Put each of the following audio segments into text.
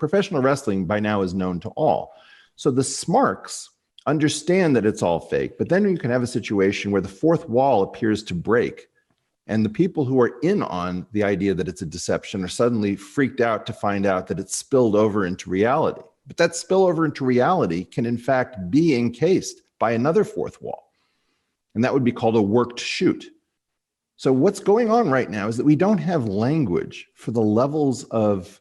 professional wrestling by now is known to all. So the smarks understand that it's all fake, but then you can have a situation where the fourth wall appears to break. And the people who are in on the idea that it's a deception are suddenly freaked out to find out that it's spilled over into reality. But that spillover into reality can in fact be encased by another fourth wall. And that would be called a worked shoot. So what's going on right now is that we don't have language for the levels of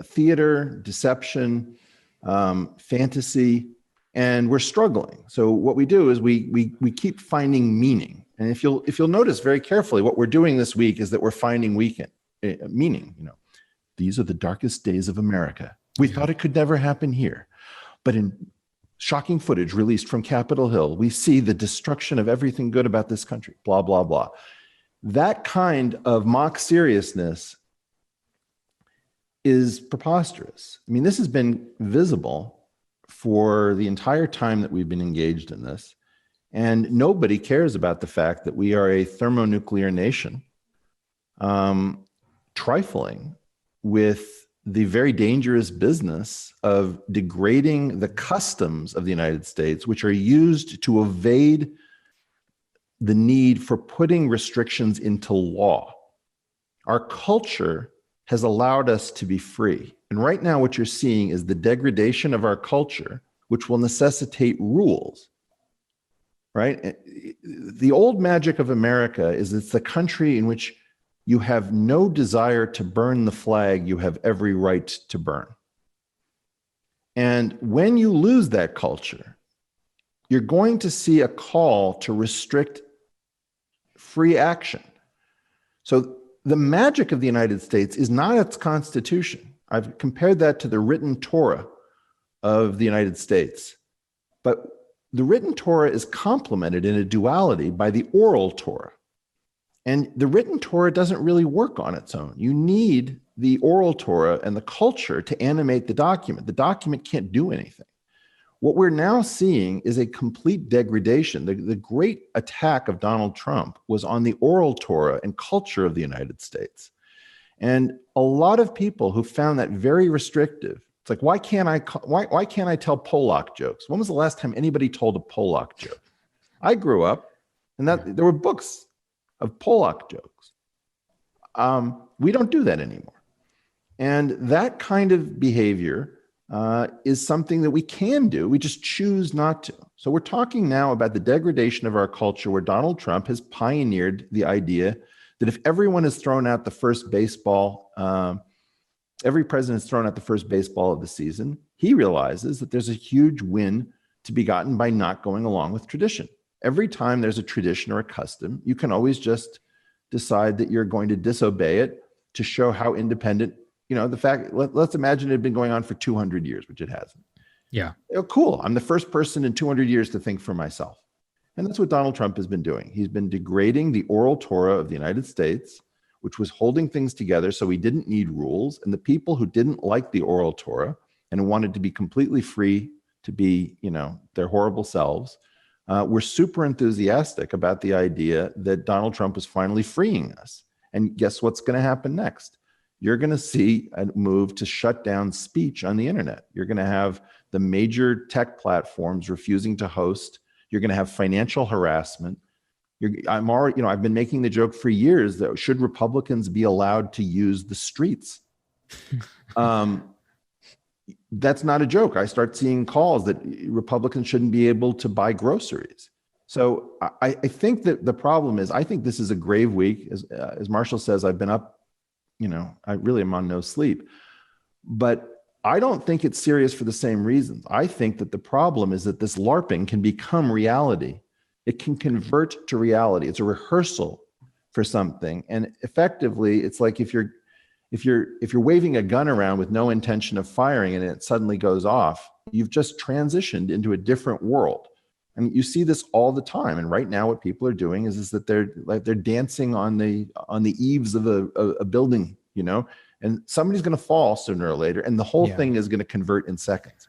theater, deception, fantasy, and we're struggling. So what we do is we keep finding meaning. And if you'll notice very carefully, what we're doing this week is that we're finding meaning. You know, these are the darkest days of America. We thought it could never happen here. But in shocking footage released from Capitol Hill, we see the destruction of everything good about this country, blah, blah, blah. That kind of mock seriousness is preposterous. I mean, this has been visible for the entire time that we've been engaged in this. And nobody cares about the fact that we are a thermonuclear nation, trifling with the very dangerous business of degrading the customs of the United States, which are used to evade the need for putting restrictions into law. Our culture has allowed us to be free. And right now what you're seeing is the degradation of our culture, which will necessitate rules, right? The old magic of America is it's the country in which you have no desire to burn the flag you have every right to burn. And when you lose that culture, you're going to see a call to restrict free action. So the magic of the United States is not its Constitution. I've compared that to the written Torah of the United States. But the written Torah is complemented in a duality by the oral Torah. And the written Torah doesn't really work on its own. You need the oral Torah and the culture to animate the document. The document can't do anything. What we're now seeing is a complete degradation. The great attack of Donald Trump was on the oral Torah and culture of the United States. And a lot of people who found that very restrictive. It's like, why can't I tell Polak jokes? When was the last time anybody told a Polak joke? I grew up, and there were books of Polak jokes. We don't do that anymore. And that kind of behavior is something that we can do. We just choose not to. So we're talking now about the degradation of our culture, where Donald Trump has pioneered the idea that if everyone is thrown out the first baseball, every president is thrown out the first baseball of the season, he realizes that there's a huge win to be gotten by not going along with tradition. Every time there's a tradition or a custom, you can always just decide that you're going to disobey it to show how independent, the fact, let's imagine it had been going on for 200 years, which it hasn't. Yeah. Oh, cool. I'm the first person in 200 years to think for myself. And that's what Donald Trump has been doing. He's been degrading the oral Torah of the United States, which was holding things together so we didn't need rules. And the people who didn't like the oral Torah and wanted to be completely free to be, their horrible selves, were super enthusiastic about the idea that Donald Trump was finally freeing us. And guess what's going to happen next? You're going to see a move to shut down speech on the internet. You're going to have the major tech platforms refusing to host. You're going to have financial harassment. I've been making the joke for years that should Republicans be allowed to use the streets? That's not a joke. I start seeing calls that Republicans shouldn't be able to buy groceries. So I think that the problem is, I think this is a grave week. As Marshall says, I've been up, I really am on no sleep. But I don't think it's serious for the same reasons. I think that the problem is that this LARPing can become reality. It can convert to reality. It's a rehearsal for something. And effectively, it's like if you're waving a gun around with no intention of firing and it suddenly goes off, you've just transitioned into a different world. And you see this all the time. And right now, what people are doing is that they're dancing on the eaves of a building, and somebody's going to fall sooner or later, and the whole thing is going to convert in seconds.